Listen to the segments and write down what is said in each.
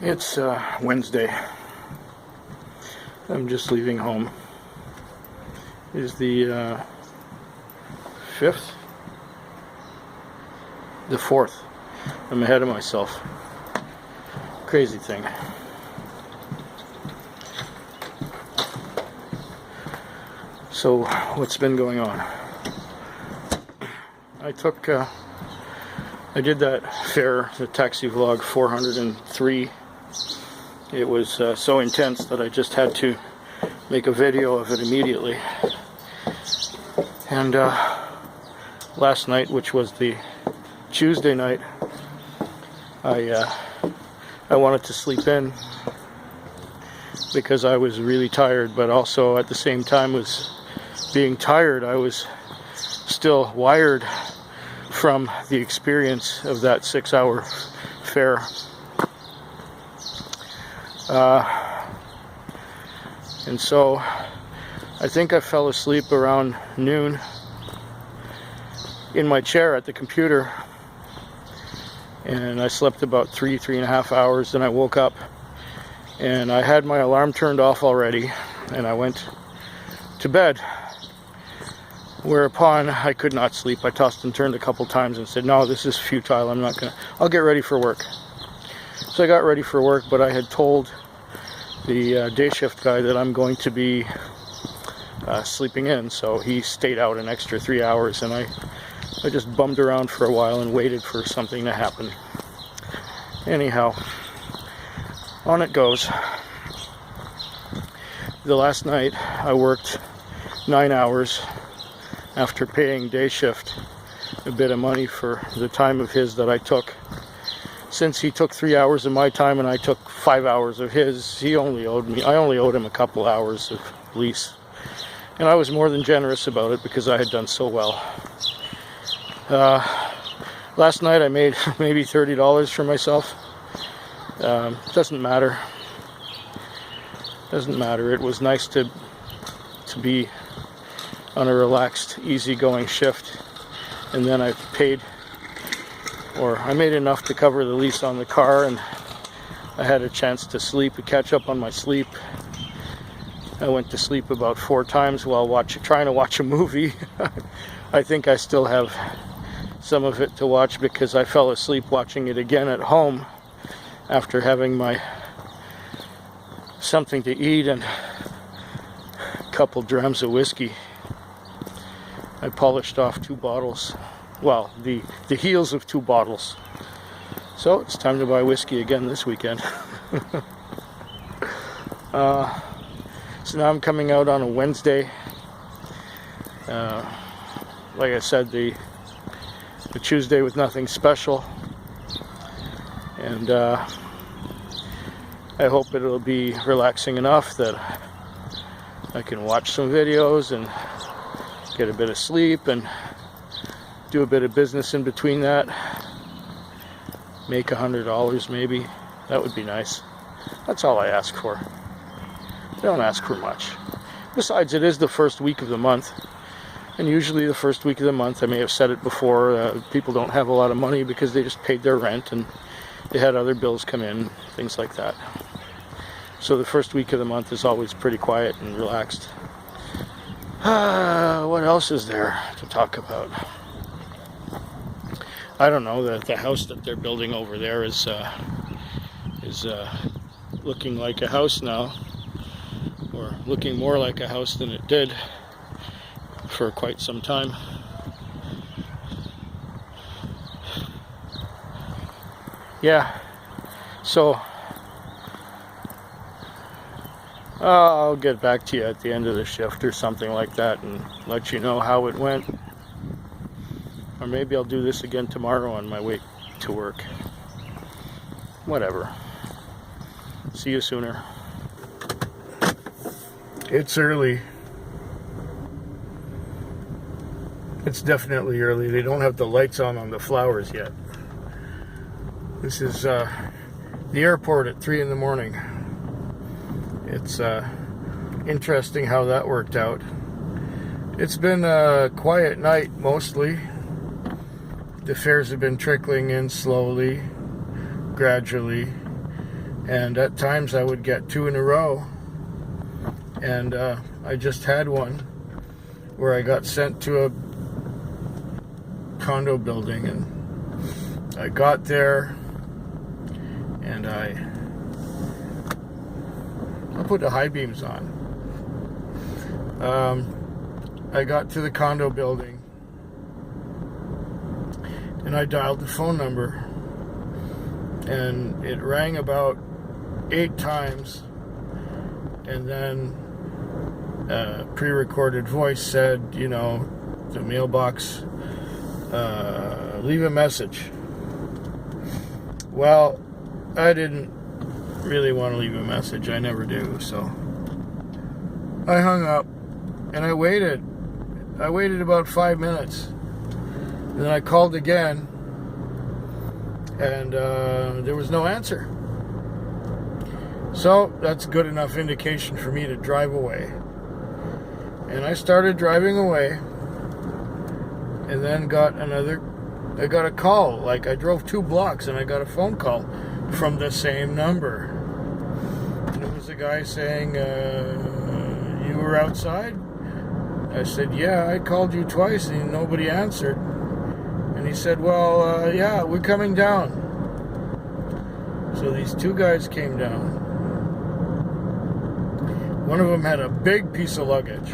It's Wednesday. I'm just leaving home. It is the 5th? The 4th. I'm ahead of myself. Crazy thing. So, what's been going on? I did that fare, the taxi vlog 403. It was so intense that I just had to make a video of it immediately. And last night, which was the Tuesday night, I wanted to sleep in because I was really tired, but also at the same time was being tired. I was still wired from the experience of that 6-hour fare. And so I think I fell asleep around noon in my chair at the computer, and I slept about 3.5 hours. Then I woke up and I had my alarm turned off already, and I went to bed, whereupon I could not sleep. I tossed and turned a couple times and said, no, this is futile, I'll get ready for work. So I got ready for work, but I had told the day shift guy that I'm going to be sleeping in, so he stayed out an extra 3 hours, and I just bummed around for a while and waited for something to happen. Anyhow, on it goes. The last night I worked 9 hours after paying day shift a bit of money for the time of his that I took. Since he took 3 hours of my time and I took 5 hours of his, I only owed him a couple hours of lease. And I was more than generous about it because I had done so well. Last night I made maybe $30 for myself. Doesn't matter. It was nice to be on a relaxed, easygoing shift. And then I made enough to cover the lease on the car, and I had a chance to sleep, to catch up on my sleep. I went to sleep about 4 times while trying to watch a movie. I think I still have some of it to watch because I fell asleep watching it again at home after having my something to eat and a couple drams of whiskey. I polished off 2 bottles. Well, the heels of 2 bottles. So it's time to buy whiskey again this weekend. So now I'm coming out on a Wednesday. Like I said, the Tuesday with nothing special. And I hope it'll be relaxing enough that I can watch some videos and get a bit of sleep and do a bit of business in between that. Make $100 maybe. That would be nice. That's all I ask for. I don't ask for much. Besides, it is the first week of the month. And usually the first week of the month, I may have said it before, people don't have a lot of money because they just paid their rent and they had other bills come in, things like that. So the first week of the month is always pretty quiet and relaxed. What else is there to talk about? I don't know. The house that they're building over there is looking like a house now, or looking more like a house than it did for quite some time. Yeah. So I'll get back to you at the end of the shift or something like that and let you know how it went. Or maybe I'll do this again tomorrow on my way to work. Whatever. See you sooner. It's early. It's definitely early. They don't have the lights on the flowers yet. This is the airport at 3 in the morning. It's interesting how that worked out. It's been a quiet night mostly. The fares have been trickling in slowly, gradually. and at times I would get 2 in a row. And I just had one where I got sent to a condo building, and I got there, and I'll put the high beams on. I got to the condo building, and I dialed the phone number, and it rang about 8 times, and then a pre-recorded voice said, you know, the mailbox, leave a message. Well, I didn't really want to leave a message. I never do. So I hung up, and I waited. I waited about 5 minutes. And then I called again, and there was no answer. So that's good enough indication for me to drive away. And I started driving away, and then I got a call. Like, I drove 2 blocks, and I got a phone call from the same number. And it was a guy saying, you were outside? I said, yeah, I called you twice, and nobody answered. And he said, well, yeah, we're coming down. So these 2 guys came down. One of them had a big piece of luggage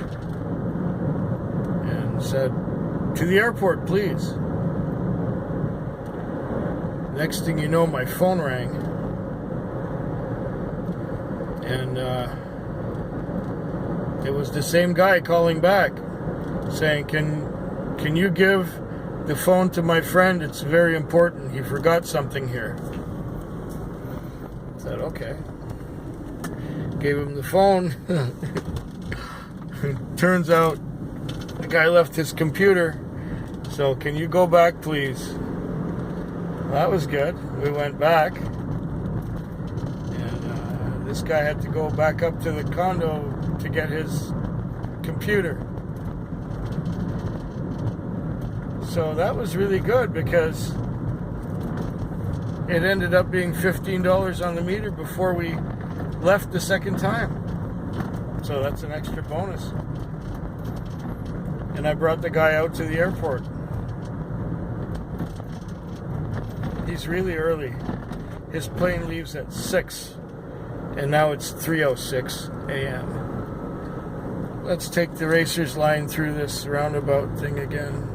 and said, to the airport, please. Next thing you know, my phone rang. And it was the same guy calling back, saying, can you give the phone to my friend? It's very important. He forgot something here. I said, okay. Gave him the phone. Turns out the guy left his computer. So can you go back, please? Well, that was good. We went back. And this guy had to go back up to the condo to get his computer. So that was really good, because it ended up being $15 on the meter before we left the second time. So that's an extra bonus. And I brought the guy out to the airport. He's really early. His plane leaves at 6, and now it's 3:06 a.m. Let's take the racer's line through this roundabout thing again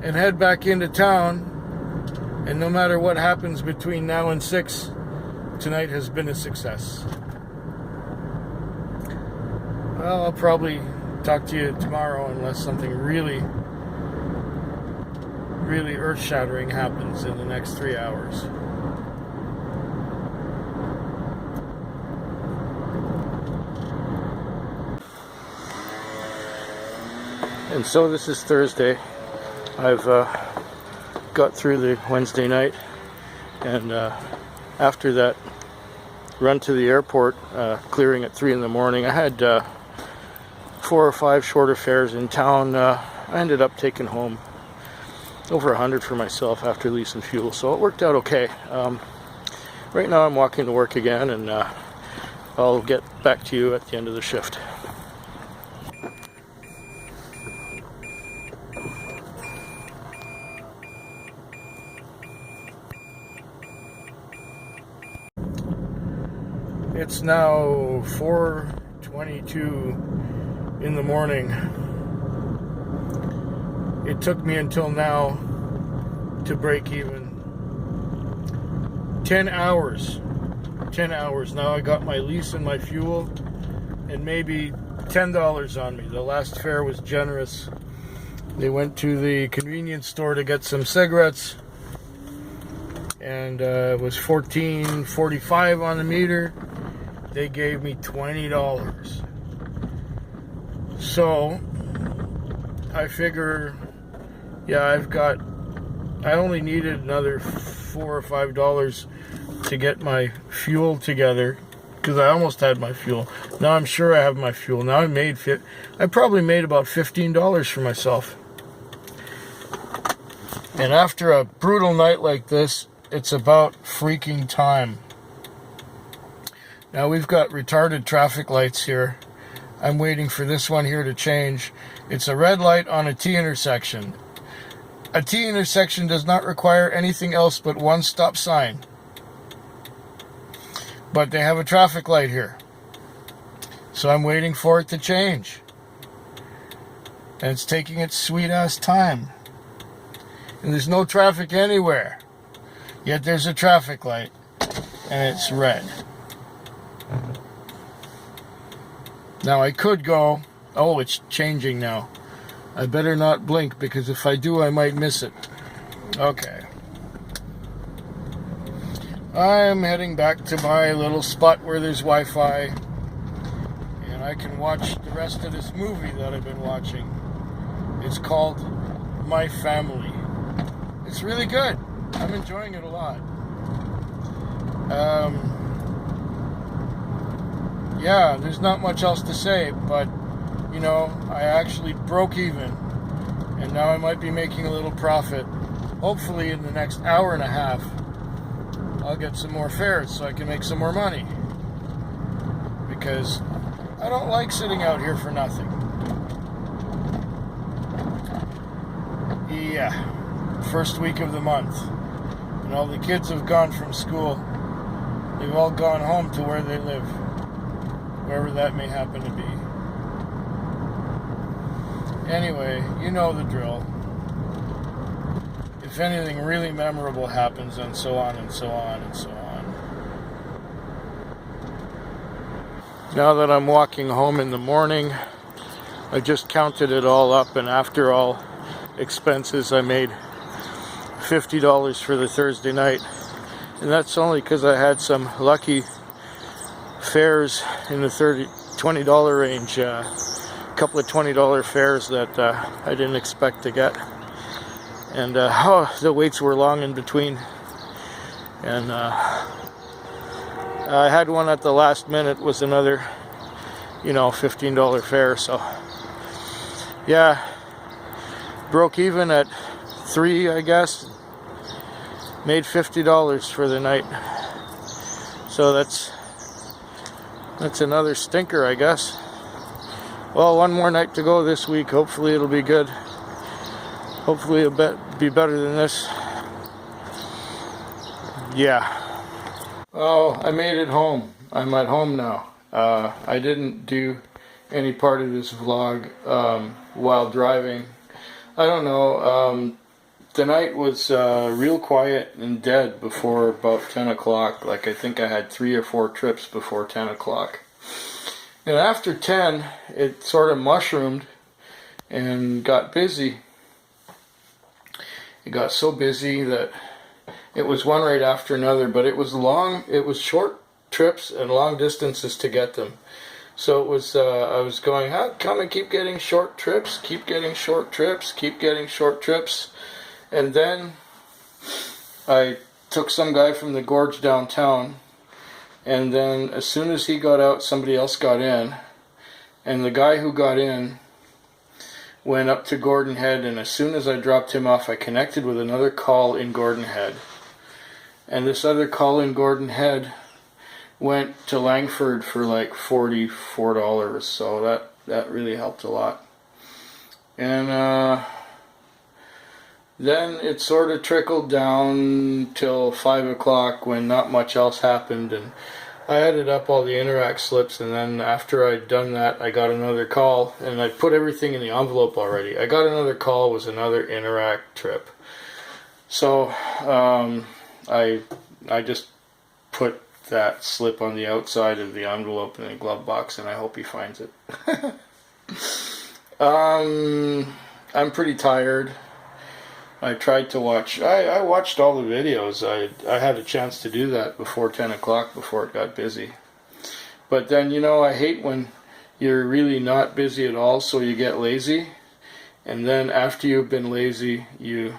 and head back into town. And no matter what happens between now and 6, tonight has been a success. Well, I'll probably talk to you tomorrow unless something really, really earth-shattering happens in the next 3 hours. And so this is Thursday. I've got through the Wednesday night, and after that run to the airport, clearing at 3 in the morning, I had 4 or 5 shorter fares in town. I ended up taking home over 100 for myself after leasing fuel, so it worked out okay. Right now I'm walking to work again, and I'll get back to you at the end of the shift. It's now 4:22 in the morning. It took me until now to break even. 10 hours. 10 hours. Now I got my lease and my fuel, and maybe $10 on me. The last fare was generous. They went to the convenience store to get some cigarettes, and it was $14.45 on the meter. They gave me $20. So I figure, yeah, I only needed another $4 or $5 to get my fuel together, because I almost had my fuel. Now I'm sure I have my fuel. Now I probably made about $15 for myself. And after a brutal night like this, it's about freaking time. Now we've got retarded traffic lights here. I'm waiting for this one here to change. It's a red light on a T intersection. A T intersection does not require anything else but one stop sign. But they have a traffic light here. So I'm waiting for it to change. And it's taking its sweet ass time. And there's no traffic anywhere. Yet there's a traffic light. And it's red. Now I could go, oh, it's changing now. I better not blink because if I do, I might miss it. Okay. I'm heading back to my little spot where there's Wi-Fi. And I can watch the rest of this movie that I've been watching. It's called My Family. It's really good. I'm enjoying it a lot. Yeah, there's not much else to say, but, you know, I actually broke even, and now I might be making a little profit. Hopefully in the next hour and a half, I'll get some more fares so I can make some more money, because I don't like sitting out here for nothing. Yeah, first week of the month, and all the kids have gone from school. They've all gone home to where they live. Wherever that may happen to be. Anyway, you know the drill. If anything really memorable happens, and so on and so on and so on. Now that I'm walking home in the morning, I just counted it all up, and after all expenses, I made $50 for the Thursday night. And that's only because I had some lucky fares in the $20 range, a couple of $20 fares that I didn't expect to get, and the waits were long in between, and I had one at the last minute, was another, you know, $15 fare. So yeah, broke even at 3, I guess, made $50 for the night, so that's another stinker, I guess. Well, one more night to go this week. Hopefully it'll be good. Hopefully it'll be better than this. Yeah. Oh, I made it home. I'm at home now. I didn't do any part of this vlog while driving. I don't know. The night was real quiet and dead before about 10 o'clock. Like, I think I had 3 or 4 trips before 10 o'clock. And after 10, it sort of mushroomed and got busy. It got so busy that it was one right after another, but it was long, it was short trips and long distances to get them. So it was, I was going, how come I keep getting short trips, keep getting short trips, keep getting short trips. And then I took some guy from the gorge downtown, and then as soon as he got out, somebody else got in, and the guy who got in went up to Gordon Head, and as soon as I dropped him off, I connected with another call in Gordon Head. And this other call in Gordon Head went to Langford for like $44, so that really helped a lot. And then it sort of trickled down till 5 o'clock when not much else happened, and I added up all the Interac slips, and then after I'd done that, I got another call, and I put everything in the envelope already. I got another call, was another Interac trip. So I just put that slip on the outside of the envelope in a glove box, and I hope he finds it. I'm pretty tired. I tried to watch, I watched all the videos. I had a chance to do that before 10 o'clock, before it got busy. But then, you know, I hate when you're really not busy at all, so you get lazy. And then after you've been lazy, you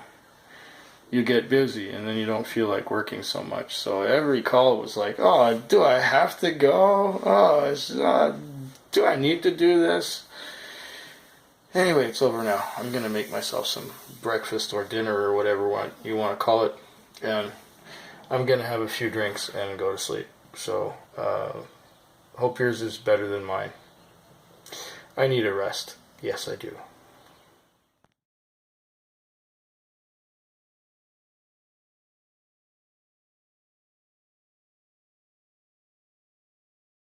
get busy, and then you don't feel like working so much. So every call was like, oh, do I have to go? Oh, do I need to do this? Anyway, it's over now. I'm going to make myself some breakfast or dinner or whatever you want to call it. And I'm going to have a few drinks and go to sleep. So, Hope yours is better than mine. I need a rest. Yes, I do.